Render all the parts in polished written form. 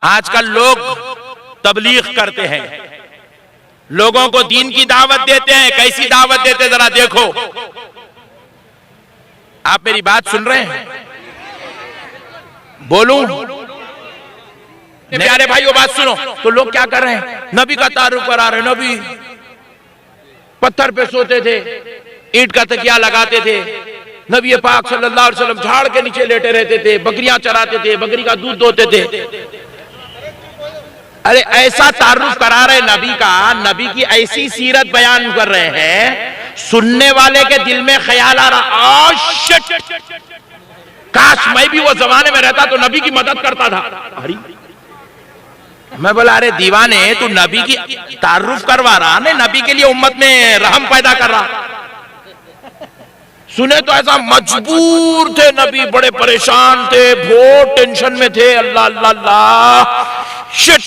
आजकल लोग तबलीग करते हैं, लोगों को दीन की दावत देते हैं। कैसी दावत देते जरा देखो। आप मेरी बात सुन रहे हैं? बोलूं? प्यारे भाइयों बात सुनो। तो लोग क्या कर रहे हैं? नबी का तारुफ करा रहे। नबी पत्थर पे सोते थे, ईंट का तकिया लगाते थे। नबी पाक सल्लल्लाहु अलैहि वसल्लम झाड़ के नीचे लेटे रहते थे, बकरियां चराते थे, बकरी का दूध दोते थे। अरे ऐसा तारुफ करा रहे नबी का, नबी की ऐसी सीरत बयान कर रहे हैं, सुनने वाले के दिल में ख्याल आ रहा, शिट, काश मैं भी वो जमाने में रहता तो नबी की मदद करता था। अरे मैं बोला, अरे दीवाने, तू नबी की तारुफ करवा रहा ने, नबी के लिए उम्मत में रहम पैदा कर रहा। सुने तो ऐसा मजबूर थे नबी, बड़े परेशान थे, बहुत टेंशन में थे। अल्लाह अल्लाह अल्लाह, शिट,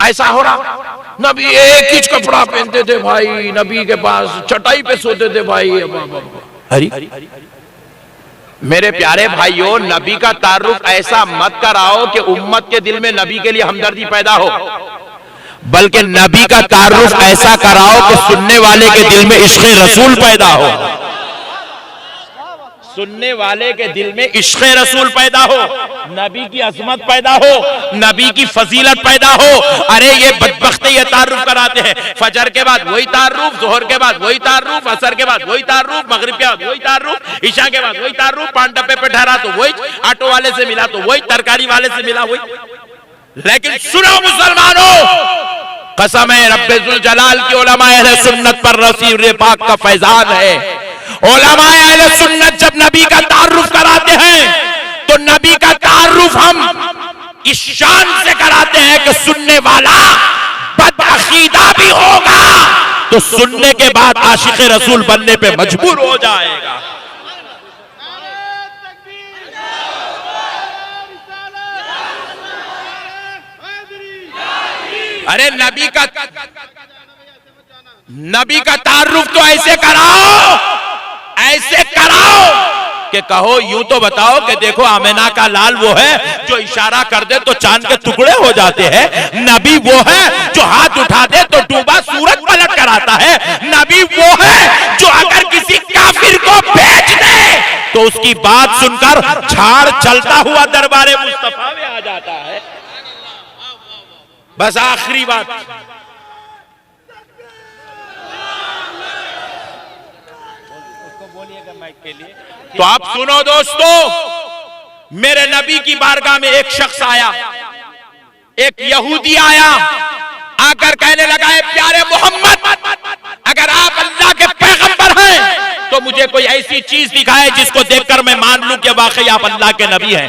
ऐसा हो रहा। नबी एक ही कपड़ा पहनते थे भाई, नबी के पास चटाई पे सोते थे भाई। अरे मेरे प्यारे भाइयों, नबी का तारुफ ऐसा मत कराओ कि उम्मत के दिल में नबी के लिए हमदर्दी पैदा हो, बल्कि नबी का तारुफ ऐसा कराओ कि सुनने वाले के दिल में इश्क़ रसूल पैदा हो, सुनने वाले के दिल में इश्क़ रसूल पैदा हो, नबी की अजमत पैदा हो, नबी की फजीलत पैदा हो। अरे ये बदबख्ते ये तारुफ कराते हैं, फजर के बाद वही तारुफ, जोहर के बाद वही तारुफ, असर के बाद वही तारुफ, मगरिब के बाद वही तारुफ, ईशा के बाद वही तारुफ, पान डब्बे पे ठहरा तो वही, ऑटो वाले से मिला तो वही, तरकारी वाले से मिला वही। लेकिन सुनो मुसलमानों, कसम है रब्बे जुल जलाल की, उलमाए अहले सुन्नत पर रसूल पाक का फैजान है। उलमाए अहले सुन्नत जब नबी का तारुफ कराते हैं तो नबी का तारुफ हम इस शान से कराते हैं कि सुनने वाला बदअकीदा भी होगा तो सुनने के बाद आशिक रसूल बनने पे मजबूर हो जाएगा। अरे नबी का तारुफ तो ऐसे कराओ, ऐसे कराओ कि कहो, यूं तो बताओ कि देखो आमिना का लाल वो है जो इशारा कर दे तो चांद के टुकड़े हो जाते हैं। नबी वो है जो हाथ उठा दे तो डूबा सूरज पलट कर आता है। नबी वो है जो अगर किसी काफिर को भेज दे तो उसकी बात सुनकर झाड़ चलता हुआ दरबारे मुस्तफा में आ जाता है। बस आखिरी बात, के लिए तो आप सुनो दोस्तों, मेरे नबी की बारगाह में एक शख्स आया, एक यहूदी आया, आकर कहने लगा, प्यारे मोहम्मद, अगर आप अल्लाह के पैगंबर हैं तो मुझे कोई ऐसी चीज दिखाए जिसको देखकर मैं मान लूं कि वाकई आप अल्लाह के नबी हैं।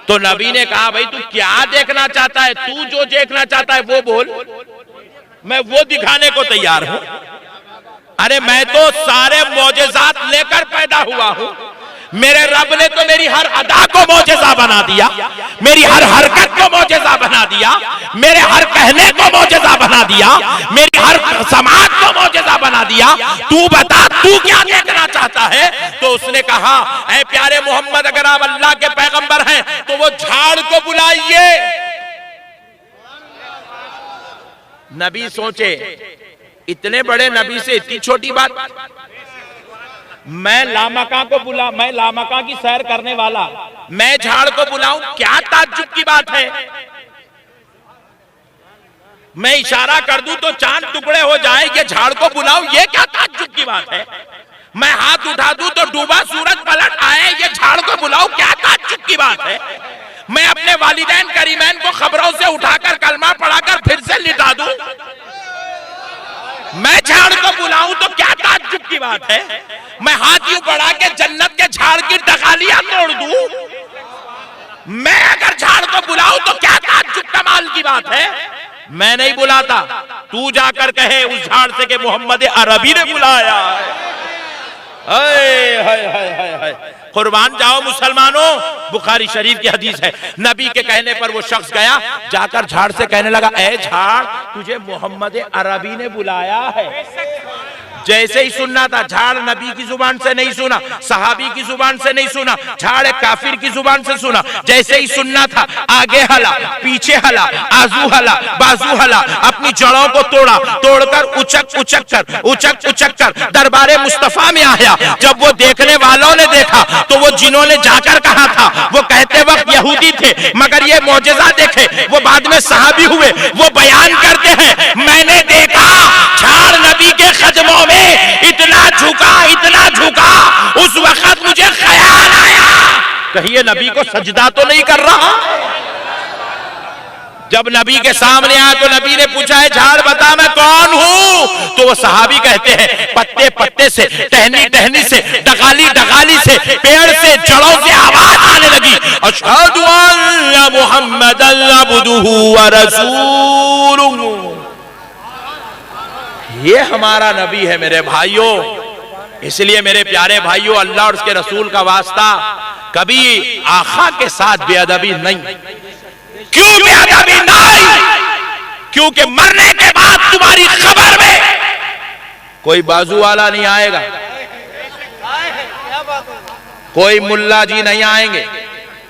तो नबी ने कहा, भाई तू क्या देखना चाहता है? तू जो देखना चाहता है वो बोल, मैं वो दिखाने को तैयार हूं। अरे मैं तो सारे मौजज़ात लेकर पैदा हुआ हूं। मेरे रब ने तो मेरी हर अदा को मौजज़ा बना दिया, मेरी हर हरकत को मौजज़ा बना दिया, मेरे हर कहने को मौजज़ा बना दिया, मेरी हर समाज को मौजज़ा बना दिया। तू बता, तू क्या देखना चाहता है? तो उसने कहा, ऐ प्यारे मोहम्मद, अगर आप अल्लाह के पैगंबर हैं तो वो झाड़ को बुलाइए। नबी सोचे, इतने बड़े नबी से इतनी छोटी बात। मैं लामका को बुला, मैं लामका की सैर करने वाला, मैं झाड़ को बुलाऊं, क्या ताज्जुब की बात है? मैं इशारा कर दूं तो चांद टुकड़े हो जाए, ये झाड़ को बुलाऊं, ये क्या ताज्जुब की बात है? मैं हाथ उठा दूं तो डूबा सूरज पलट आए, ये झाड़ को बुलाऊं, क्या ताज्जुब की बात है? मैं अपने वालिदैन करीमैन को खबरों से उठाकर कलमा पढ़ाकर फिर से लिटा दूं, मैं झाड़ को बुलाऊं तो क्या ताज्जुब की बात है? मैं हाथ यूं बढ़ा के जन्नत के झाड़ की टकालियां तोड़ दूं, मैं अगर झाड़ को बुलाऊं तो क्या ताज्जुब कमाल की बात है? मैं नहीं बुलाता, तू जाकर कहे उस झाड़ से कि मोहम्मद अरबी ने बुलाया है। कुर्बान जाओ मुसलमानों, बुखारी शरीफ की हदीस है। नबी के कहने पर वो शख्स गया, जाकर झाड़ से कहने लगा, ए झाड़, तुझे मोहम्मद अरबी ने बुलाया है। जैसे ही सुनना था, झाड़ नबी की जुबान से नहीं सुना, सहाबी की जुबान से नहीं सुना, झाड़ काफिर की जुबान से सुना। जैसे ही सुनना था, आगे हला, पीछे हला, आजू हला, बाजू हला, अपनी जड़ों को तोड़ा, तोड़कर उचक कर दरबारे मुस्तफा में आया। जब वो देखने वालों ने देखा तो वो जिन्होंने जाकर कहा था वो कहते वक्त यहूदी थे, मगर ये मौजज़ा देखे वो बाद में सहाबी हुए। वो बयान करते हैं, मैंने देखा झाड़ नबी के कदमों में इतना झुका, उस वक्त मुझे ख्याल आया कहीं ये नबी को सजदा तो नहीं कर रहा। जब नबी के सामने आया तो नबी ने पूछा, है झाड़ बता मैं कौन हूं? तो वो सहाबी कहते हैं, पत्ते पत्ते से, टहनी टहनी से, डगाली डगाली से, पेड़ से, जड़ों से आवाज आने लगी, अशहदु अन्ना मुहम्मदन अब्दुहु व रसूलुहु। ये हमारा नबी है मेरे भाइयों। इसलिए मेरे प्यारे भाइयों, अल्लाह और उसके रसूल का वास्ता, कभी आका के साथ बेअदबी नहीं। क्यों बेअदबी नहीं? क्योंकि मरने के बाद तुम्हारी खबर में कोई बाजू वाला नहीं आएगा, कोई मुल्ला जी नहीं आएंगे,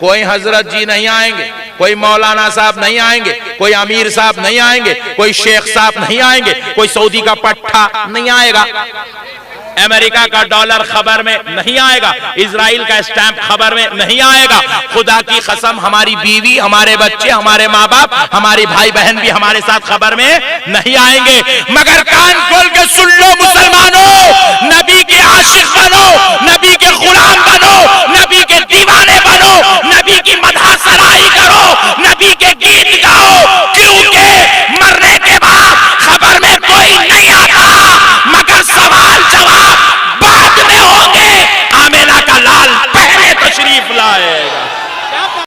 कोई हजरत जी नहीं आएंगे, कोई मौलाना साहब नहीं आएंगे, कोई अमीर साहब नहीं आएंगे, कोई शेख साहब नहीं आएंगे, कोई सऊदी का पट्टा नहीं आएगा, अमेरिका का डॉलर खबर में नहीं आएगा, इजराइल का स्टैंप खबर में नहीं आएगा। खुदा की कसम, हमारी बीवी, हमारे बच्चे, हमारे माँ बाप, हमारी भाई बहन भी हमारे साथ खबर में नहीं आएंगे। मगर कान खोल के सुन लो मुसलमानों, नबी के आशिक बनो, नबी के गुलाम बनो, नबी के दीवाने बनो, नबी की मदह सराई करो, नबी के गीत